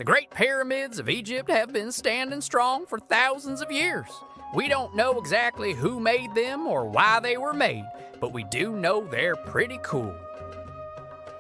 The Great Pyramids of Egypt have been standing strong for thousands of years. We don't know exactly who made them or why they were made, but we do know they're pretty cool.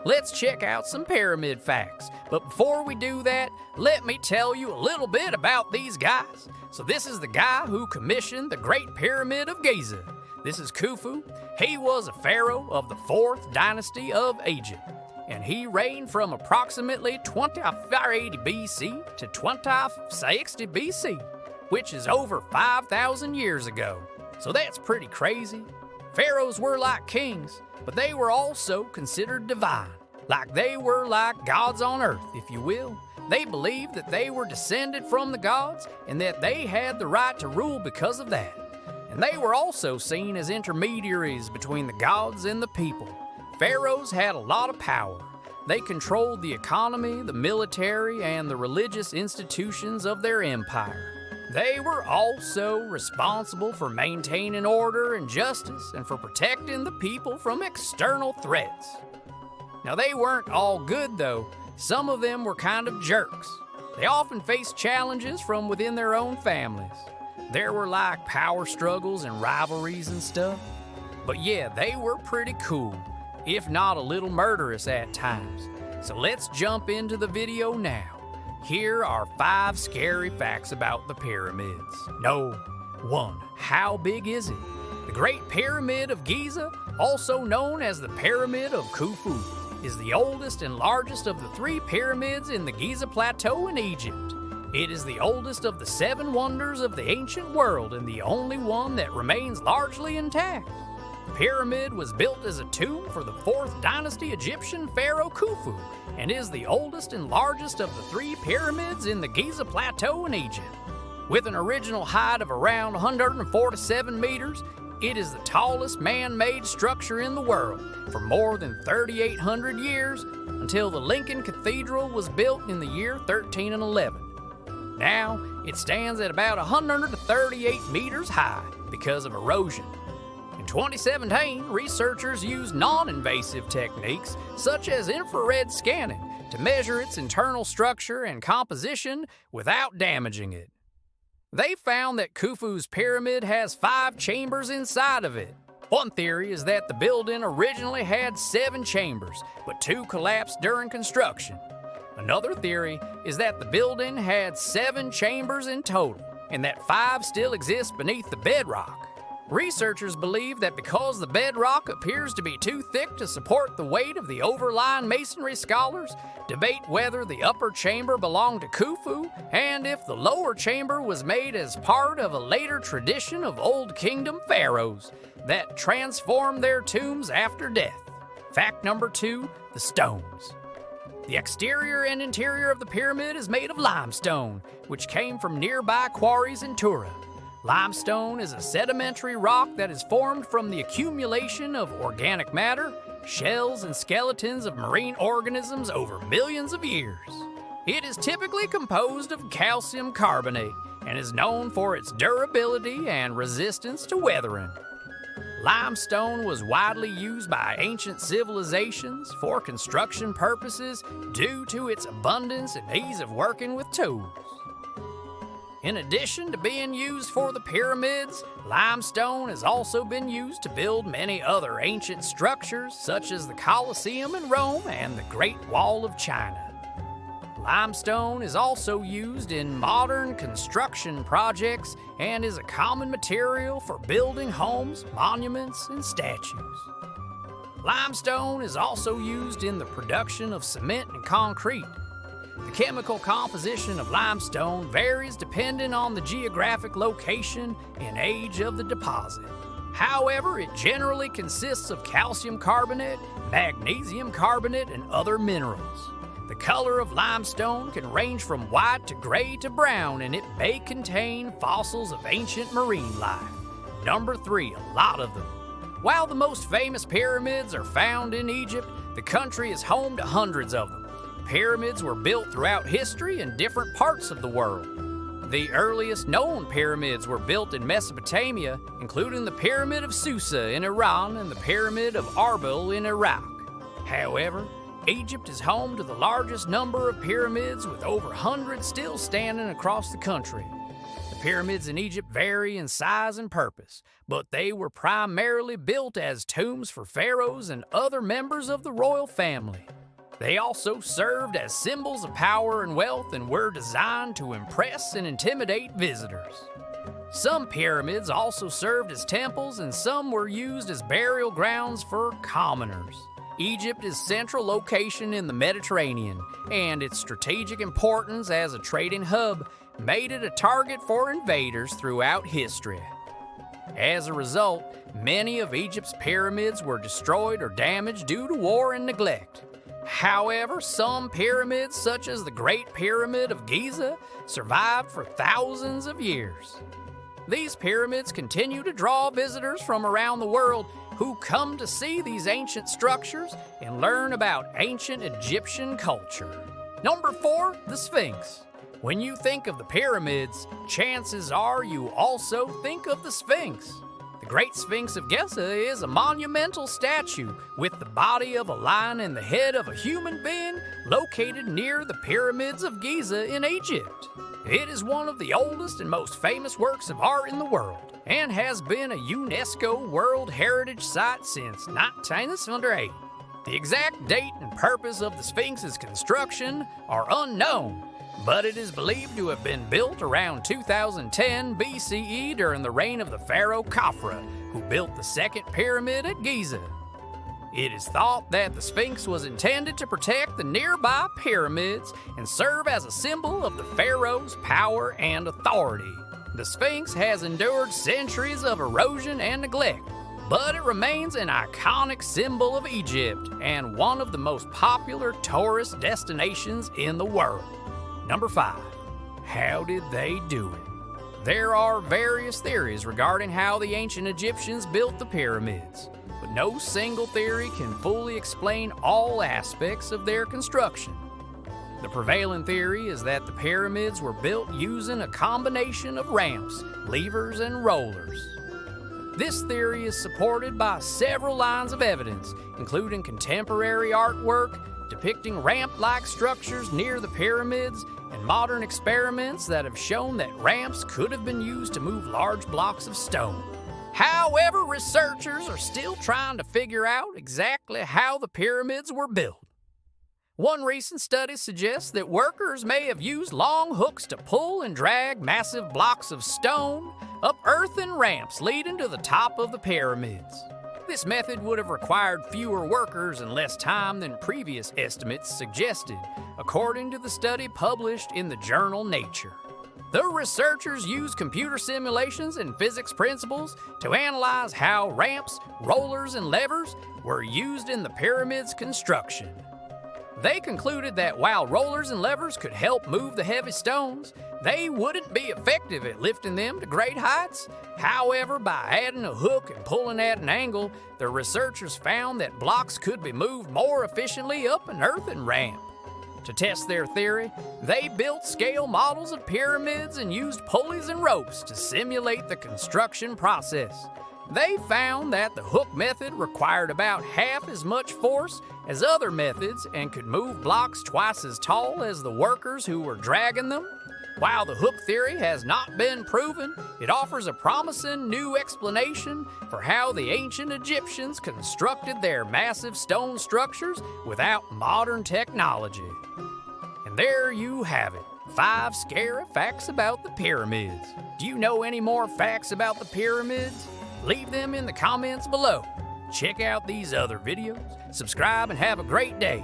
Let's check out some pyramid facts, but before we do that, let me tell you a little bit about these guys. So this is the guy who commissioned the Great Pyramid of Giza. This is Khufu. He was a pharaoh of the 4th dynasty of Egypt, and he reigned from approximately 2580 BC to 2060 BC, which is over 5,000 years ago. So that's pretty crazy. Pharaohs were like kings, but they were also considered divine, like they were like gods on earth, if you will. They believed that they were descended from the gods and that they had the right to rule because of that. And they were also seen as intermediaries between the gods and the people. Pharaohs had a lot of power. They controlled the economy, the military, and the religious institutions of their empire. They were also responsible for maintaining order and justice and for protecting the people from external threats. Now, they weren't all good, though. Some of them were kind of jerks. They often faced challenges from within their own families. There were like power struggles and rivalries and stuff. But yeah, they were pretty cool, if not a little murderous at times. So let's jump into the video now. Here are 5 scary facts about the pyramids. No. 1. How big is it? The Great Pyramid of Giza, also known as the Pyramid of Khufu, is the oldest and largest of the 3 pyramids in the Giza Plateau in Egypt. It is the oldest of the 7 wonders of the ancient world and the only one that remains largely intact. The pyramid was built as a tomb for the 4th dynasty Egyptian pharaoh Khufu and is the oldest and largest of the 3 pyramids in the Giza Plateau in Egypt. With an original height of around 147 meters, it is the tallest man-made structure in the world for more than 3,800 years until the Lincoln Cathedral was built in the year 1311. Now, it stands at about 138 meters high because of erosion. In 2017, researchers used non-invasive techniques such as infrared scanning to measure its internal structure and composition without damaging it. They found that Khufu's pyramid has 5 chambers inside of it. One theory is that the building originally had 7 chambers, but 2 collapsed during construction. Another theory is that the building had 7 chambers in total, and that 5 still exist beneath the bedrock. Researchers believe that because the bedrock appears to be too thick to support the weight of the overlying masonry, scholars debate whether the upper chamber belonged to Khufu and if the lower chamber was made as part of a later tradition of Old Kingdom pharaohs that transformed their tombs after death. Fact number 2, the stones. The exterior and interior of the pyramid is made of limestone, which came from nearby quarries in Tura. Limestone is a sedimentary rock that is formed from the accumulation of organic matter, shells, and skeletons of marine organisms over millions of years. It is typically composed of calcium carbonate and is known for its durability and resistance to weathering. Limestone was widely used by ancient civilizations for construction purposes due to its abundance and ease of working with tools. In addition to being used for the pyramids, limestone has also been used to build many other ancient structures such as the Colosseum in Rome and the Great Wall of China. Limestone is also used in modern construction projects and is a common material for building homes, monuments, and statues. Limestone is also used in the production of cement and concrete. The chemical composition of limestone varies depending on the geographic location and age of the deposit. However, it generally consists of calcium carbonate, magnesium carbonate, and other minerals. The color of limestone can range from white to gray to brown, and it may contain fossils of ancient marine life. Number 3, a lot of them. While the most famous pyramids are found in Egypt, the country is home to hundreds of them. Pyramids were built throughout history in different parts of the world. The earliest known pyramids were built in Mesopotamia, including the Pyramid of Susa in Iran and the Pyramid of Arbil in Iraq. However, Egypt is home to the largest number of pyramids, with over 100 still standing across the country. The pyramids in Egypt vary in size and purpose, but they were primarily built as tombs for pharaohs and other members of the royal family. They also served as symbols of power and wealth and were designed to impress and intimidate visitors. Some pyramids also served as temples, and some were used as burial grounds for commoners. Egypt's central location in the Mediterranean and its strategic importance as a trading hub made it a target for invaders throughout history. As a result, many of Egypt's pyramids were destroyed or damaged due to war and neglect. However, some pyramids, such as the Great Pyramid of Giza, survived for thousands of years. These pyramids continue to draw visitors from around the world who come to see these ancient structures and learn about ancient Egyptian culture. Number 4, the Sphinx. When you think of the pyramids, chances are you also think of the Sphinx. The Great Sphinx of Giza is a monumental statue with the body of a lion and the head of a human being located near the pyramids of Giza in Egypt. It is one of the oldest and most famous works of art in the world and has been a UNESCO World Heritage Site since 1908. The exact date and purpose of the Sphinx's construction are unknown, but it is believed to have been built around 2010 BCE during the reign of the Pharaoh Khafre, who built the second pyramid at Giza. It is thought that the Sphinx was intended to protect the nearby pyramids and serve as a symbol of the pharaoh's power and authority. The Sphinx has endured centuries of erosion and neglect, but it remains an iconic symbol of Egypt and one of the most popular tourist destinations in the world. Number 5. How did they do it? There are various theories regarding how the ancient Egyptians built the pyramids, but no single theory can fully explain all aspects of their construction. The prevailing theory is that the pyramids were built using a combination of ramps, levers, and rollers. This theory is supported by several lines of evidence, including contemporary artwork depicting ramp-like structures near the pyramids and modern experiments that have shown that ramps could have been used to move large blocks of stone. However, researchers are still trying to figure out exactly how the pyramids were built. One recent study suggests that workers may have used long hooks to pull and drag massive blocks of stone up earthen ramps leading to the top of the pyramids. This method would have required fewer workers and less time than previous estimates suggested, according to the study published in the journal Nature. The researchers used computer simulations and physics principles to analyze how ramps, rollers, and levers were used in the pyramid's construction. They concluded that while rollers and levers could help move the heavy stones, they wouldn't be effective at lifting them to great heights. However, by adding a hook and pulling at an angle, the researchers found that blocks could be moved more efficiently up an earthen ramp. To test their theory, they built scale models of pyramids and used pulleys and ropes to simulate the construction process. They found that the hook method required about half as much force as other methods and could move blocks twice as tall as the workers who were dragging them. While the hook theory has not been proven, it offers a promising new explanation for how the ancient Egyptians constructed their massive stone structures without modern technology. And there you have it, 5 scary facts about the pyramids. Do you know any more facts about the pyramids? Leave them in the comments below. Check out these other videos, subscribe, and have a great day.